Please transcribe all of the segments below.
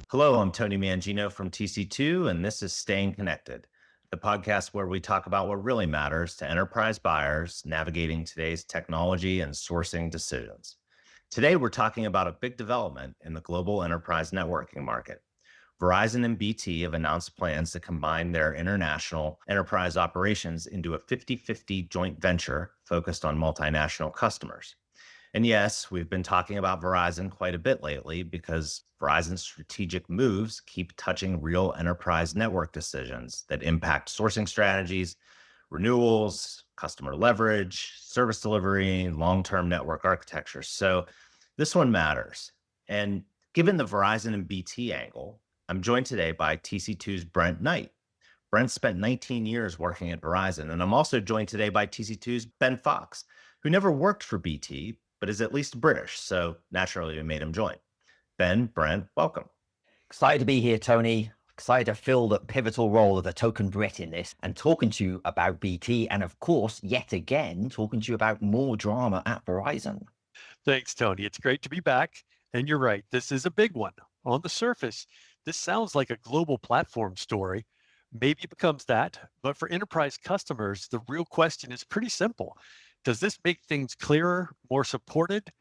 Hello, I'm Tony Mangino from TC2, and this is Staying Connected, the podcast where we talk about what really matters to enterprise buyers navigating today's technology and sourcing decisions. Today, we're talking about a big development in the global enterprise networking market. Verizon and BT have announced plans to combine their international enterprise operations into a 50-50 joint venture focused on multinational customers. And yes, we've been talking about Verizon quite a bit lately because Verizon's strategic moves keep touching real enterprise network decisions that impact sourcing strategies, renewals, customer leverage, service delivery, long-term network architecture. So this one matters. And given the Verizon and BT angle, I'm joined today by TC2's Brent Knight. Brent spent 19 years working at Verizon, and I'm also joined today by TC2's Ben Fox, who never worked for BT, but is at least British, so naturally we made him join. Ben, Brent, welcome. Excited to be here, Tony. Excited to fill the pivotal role of the token Brit in this and talking to you about BT. And of course, yet again, talking to you about more drama at Verizon. Thanks, Tony. It's great to be back. And you're right, this is a big one. On the surface, this sounds like a global platform story. Maybe it becomes that, but for enterprise customers, the real question is pretty simple. Does this make things clearer, more supported,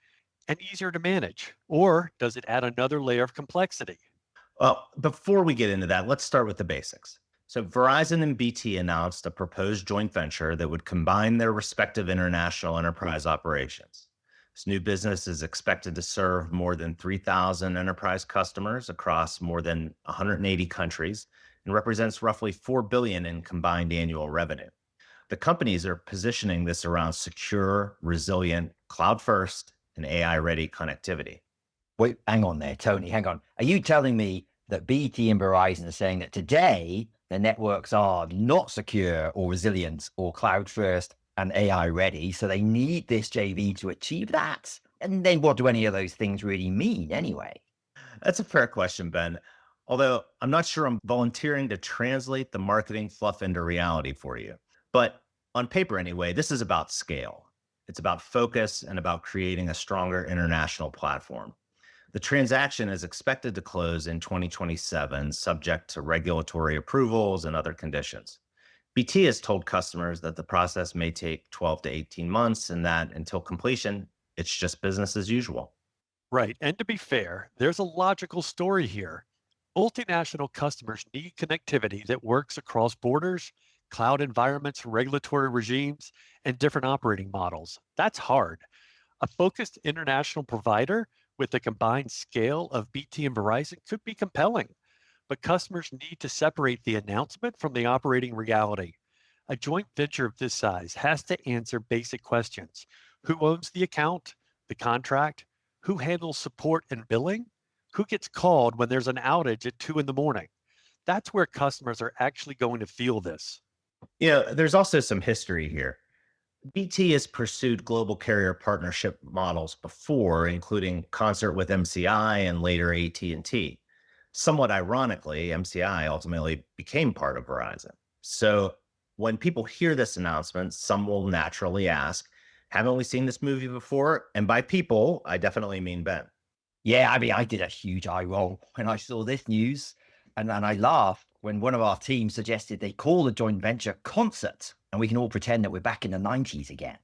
and easier to manage? Or does it add another layer of complexity? Well, before we get into that, let's start with the basics. So Verizon and BT announced a proposed joint venture that would combine their respective international enterprise operations. This new business is expected to serve more than 3,000 enterprise customers across more than 180 countries and represents roughly $4 billion in combined annual revenue. The companies are positioning this around secure, resilient, cloud-first, and AI-ready connectivity. Wait, hang on there, Tony. Hang on. Are you telling me that BT and Verizon are saying that today the networks are not secure or resilient or cloud first and AI ready? So they need this JV to achieve that? And then what do any of those things really mean anyway? That's a fair question, Ben. Although I'm not sure I'm volunteering to translate the marketing fluff into reality for you. But on paper, anyway, this is about scale. It's about focus and about creating a stronger international platform. The transaction is expected to close in 2027, subject to regulatory approvals and other conditions. BT has told customers that the process may take 12 to 18 months and that until completion, it's just business as usual. Right. And to be fair, there's a logical story here. Multinational customers need connectivity that works across borders, cloud environments, regulatory regimes, and different operating models. That's hard. A focused international provider with the combined scale of BT and Verizon could be compelling, but customers need to separate the announcement from the operating reality. A joint venture of this size has to answer basic questions. Who owns the account, the contract? Who handles support and billing? Who gets called when there's an outage at 2 in the morning? That's where customers are actually going to feel this. There's also some history here. BT has pursued global carrier partnership models before, including Concert with MCI and later AT&T. Somewhat ironically, MCI ultimately became part of Verizon. So when people hear this announcement, some will naturally ask, haven't we seen this movie before? And by people, I definitely mean Ben. Yeah, I mean, I did a huge eye roll when I saw this news. And I laughed when one of our teams suggested they call the joint venture Concert and we can all pretend that we're back in the 90s again.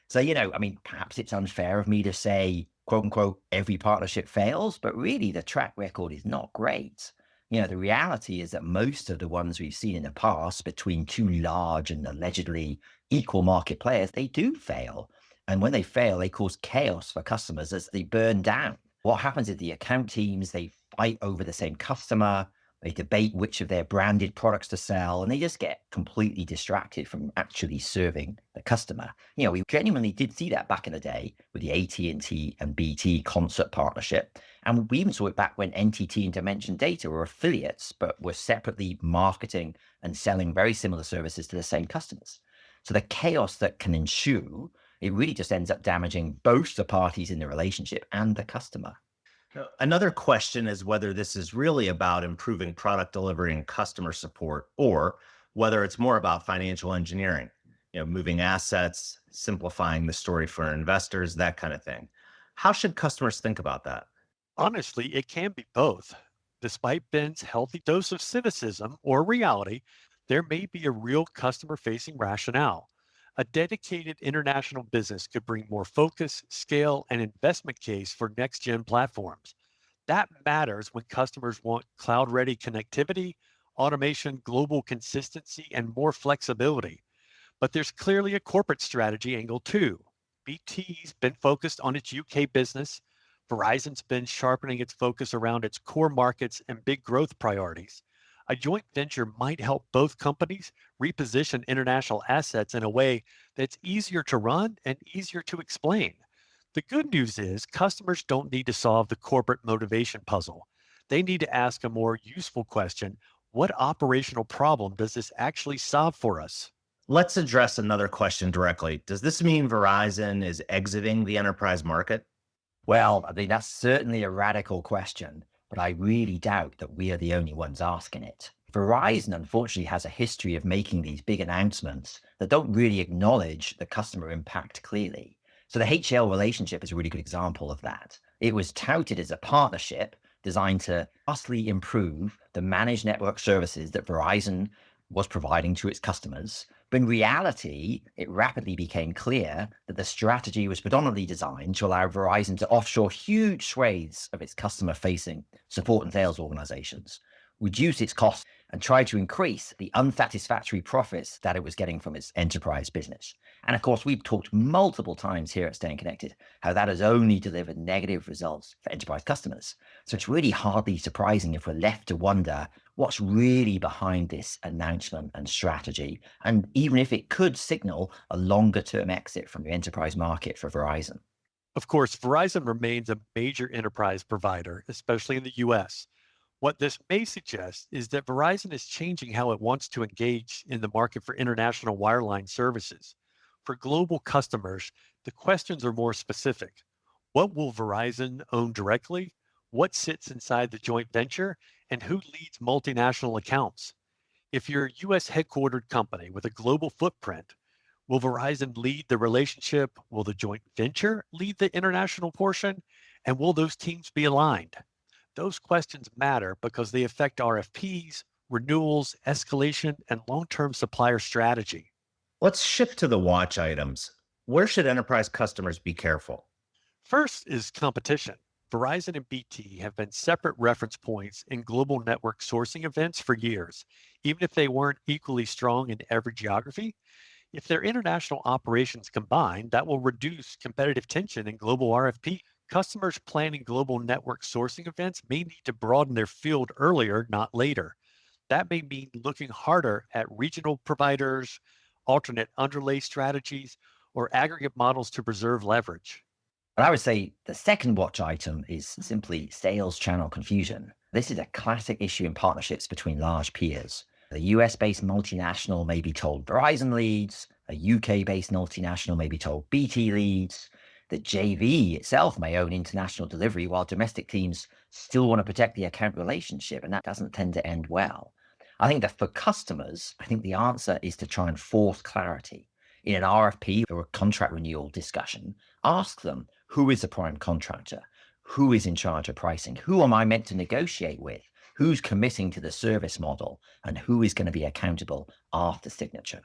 So, I mean, perhaps it's unfair of me to say, quote unquote, every partnership fails, but really the track record is not great. The reality is that most of the ones we've seen in the past between two large and allegedly equal market players, they do fail. And when they fail, they cause chaos for customers as they burn down. What happens is the account teams, they fight over the same customer, they debate which of their branded products to sell, and they just get completely distracted from actually serving the customer. We genuinely did see that back in the day with the AT&T and BT Concert partnership. And we even saw it back when NTT and Dimension Data were affiliates, but were separately marketing and selling very similar services to the same customers. So the chaos that can ensue, it really just ends up damaging both the parties in the relationship and the customer. Now, another question is whether this is really about improving product delivery and customer support, or whether it's more about financial engineering, moving assets, simplifying the story for investors, that kind of thing. How should customers think about that? Honestly, it can be both. Despite Ben's healthy dose of cynicism or reality, there may be a real customer facing rationale. A dedicated international business could bring more focus, scale, and investment case for next gen platforms. That matters when customers want cloud ready connectivity, automation, global consistency, and more flexibility. But there's clearly a corporate strategy angle too. BT's been focused on its UK business. Verizon's been sharpening its focus around its core markets and big growth priorities. A joint venture might help both companies reposition international assets in a way that's easier to run and easier to explain. The good news is customers don't need to solve the corporate motivation puzzle. They need to ask a more useful question: what operational problem does this actually solve for us? Let's address another question directly. Does this mean Verizon is exiting the enterprise market? Well, I mean, that's certainly a radical question, but I really doubt that we are the only ones asking it. Verizon, unfortunately, has a history of making these big announcements that don't really acknowledge the customer impact clearly. So the HL relationship is a really good example of that. It was touted as a partnership designed to vastly improve the managed network services that Verizon was providing to its customers. But in reality, it rapidly became clear that the strategy was predominantly designed to allow Verizon to offshore huge swathes of its customer facing support and sales organizations, reduce its costs, and try to increase the unsatisfactory profits that it was getting from its enterprise business. And of course, we've talked multiple times here at Staying Connected how that has only delivered negative results for enterprise customers. So it's really hardly surprising if we're left to wonder what's really behind this announcement and strategy, and even if it could signal a longer term exit from the enterprise market for Verizon. Of course, Verizon remains a major enterprise provider, especially in the US. What this may suggest is that Verizon is changing how it wants to engage in the market for international wireline services. For global customers, the questions are more specific. What will Verizon own directly? What sits inside the joint venture? And who leads multinational accounts? If you're a US headquartered company with a global footprint, will Verizon lead the relationship? Will the joint venture lead the international portion? And will those teams be aligned? Those questions matter because they affect RFPs, renewals, escalation, and long term supplier strategy. Let's shift to the watch items. Where should enterprise customers be careful? First is competition. Verizon and BT have been separate reference points in global network sourcing events for years, even if they weren't equally strong in every geography. If their international operations combine, that will reduce competitive tension in global RFP. Customers planning global network sourcing events may need to broaden their field earlier, not later. That may mean looking harder at regional providers, alternate underlay strategies, or aggregate models to preserve leverage. But I would say the second watch item is simply sales channel confusion. This is a classic issue in partnerships between large peers. The US based multinational may be told Verizon leads, a UK based multinational may be told BT leads. The JV itself may own international delivery while domestic teams still want to protect the account relationship, and that doesn't tend to end well. I think that for customers, I think the answer is to try and force clarity. In an RFP or a contract renewal discussion, ask them who is the prime contractor? Who is in charge of pricing? Who am I meant to negotiate with? Who's committing to the service model? And who is going to be accountable after signature?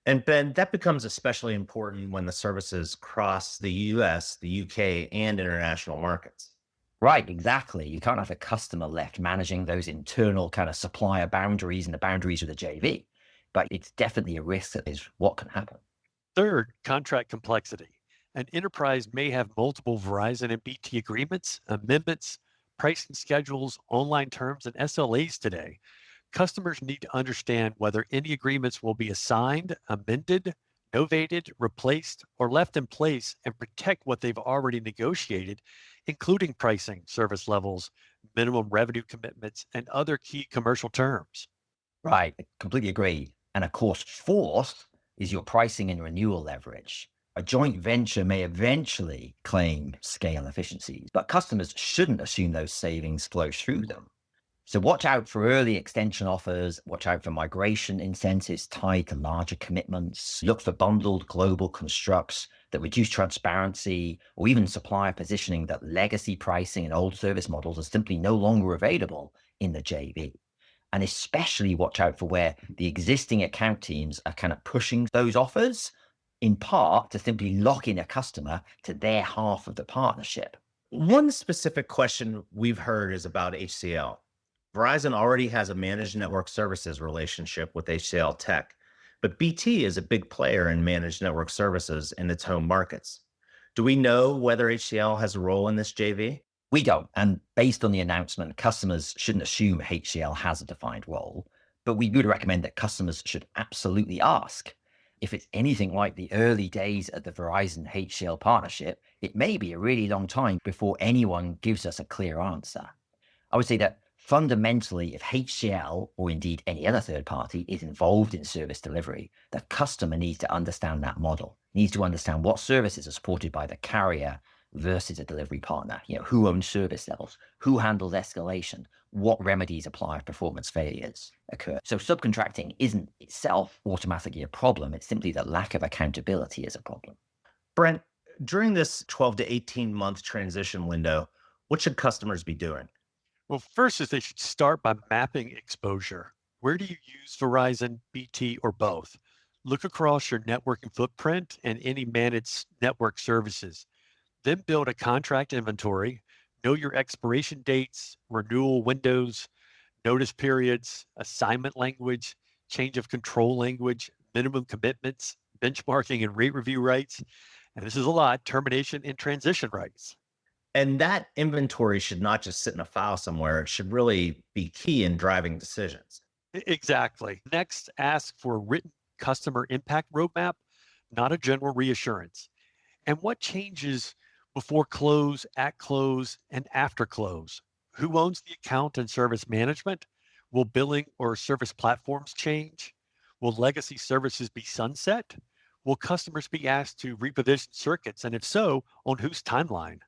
And Ben, that becomes especially important when the services cross the US, the UK, and international markets. Right, exactly. You can't have a customer left managing those internal kind of supplier boundaries and the boundaries of the JV. But it's definitely a risk that is what can happen. Third, contract complexity. An enterprise may have multiple Verizon and BT agreements, amendments, pricing schedules, online terms, and SLAs today. Customers need to understand whether any agreements will be assigned, amended, novated, replaced, or left in place and protect what they've already negotiated, including pricing, service levels, minimum revenue commitments, and other key commercial terms. Right, I completely agree. And of course, fourth is your pricing and renewal leverage. A joint venture may eventually claim scale efficiencies, but customers shouldn't assume those savings flow through them. So watch out for early extension offers, watch out for migration incentives tied to larger commitments, look for bundled global constructs that reduce transparency, or even supplier positioning that legacy pricing and old service models are simply no longer available in the JV. And especially watch out for where the existing account teams are kind of pushing those offers in part to simply lock in a customer to their half of the partnership. One specific question we've heard is about HCL. Verizon already has a managed network services relationship with HCL Tech, but BT is a big player in managed network services in its home markets. Do we know whether HCL has a role in this JV? We don't. And based on the announcement, customers shouldn't assume HCL has a defined role, but we would recommend that customers should absolutely ask. If it's anything like the early days of the Verizon HCL partnership, it may be a really long time before anyone gives us a clear answer. I would say that fundamentally, if HCL or indeed any other third party is involved in service delivery, the customer needs to understand that model, needs to understand what services are supported by the carrier versus a delivery partner. Who owns service levels, who handles escalation, what remedies apply if performance failures occur. So subcontracting isn't itself automatically a problem. It's simply that lack of accountability is a problem. Brent, during this 12 to 18-month transition window, what should customers be doing? Well, first is they should start by mapping exposure. Where do you use Verizon, BT, or both? Look across your networking footprint and any managed network services. Then build a contract inventory, know your expiration dates, renewal windows, notice periods, assignment language, change of control language, minimum commitments, benchmarking and rate review rights. And this is a lot, termination and transition rights. And that inventory should not just sit in a file somewhere. It should really be key in driving decisions. Exactly. Next, ask for a written customer impact roadmap, not a general reassurance. And what changes before close, at close, and after close? Who owns the account and service management? Will billing or service platforms change? Will legacy services be sunset? Will customers be asked to reposition circuits? And if so, on whose timeline?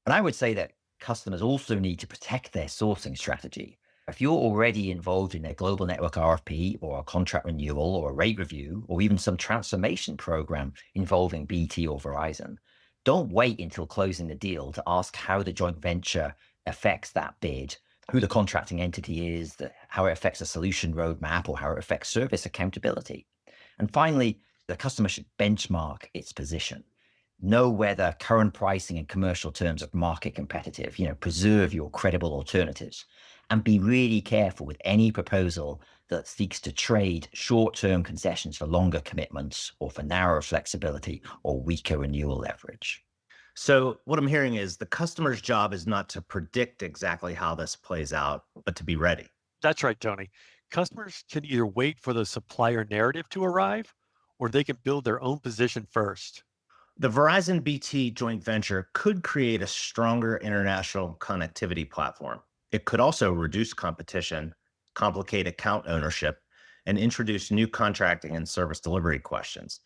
And I would say that customers also need to protect their sourcing strategy. If you're already involved in a global network RFP or a contract renewal or a rate review or even some transformation program involving BT or Verizon, don't wait until closing the deal to ask how the joint venture affects that bid, who the contracting entity is, how it affects a solution roadmap, or how it affects service accountability. And finally, the customer should benchmark its position. Know whether current pricing and commercial terms are market competitive, preserve your credible alternatives, and be really careful with any proposal that seeks to trade short-term concessions for longer commitments or for narrower flexibility or weaker renewal leverage. So, what I'm hearing is the customer's job is not to predict exactly how this plays out, but to be ready. That's right, Tony. Customers can either wait for the supplier narrative to arrive or they can build their own position first. The Verizon BT joint venture could create a stronger international connectivity platform. It could also reduce competition, complicate account ownership, and introduce new contracting and service delivery questions.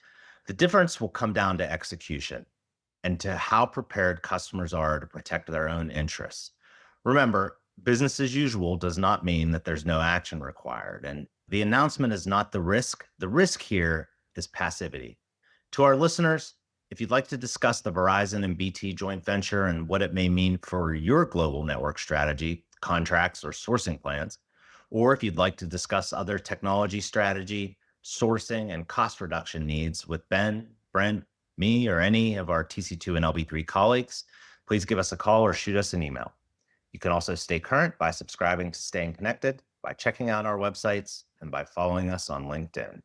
The difference will come down to execution and to how prepared customers are to protect their own interests. Remember, business as usual does not mean that there's no action required. And the announcement is not the risk. The risk here is passivity. To our listeners, if you'd like to discuss the Verizon and BT joint venture and what it may mean for your global network strategy, contracts, or sourcing plans, or if you'd like to discuss other technology strategy, sourcing, and cost reduction needs with Ben, Brent, me, or any of our TC2 and LB3 colleagues, please give us a call or shoot us an email. You can also stay current by subscribing to Staying Connected, by checking out our websites, and by following us on LinkedIn.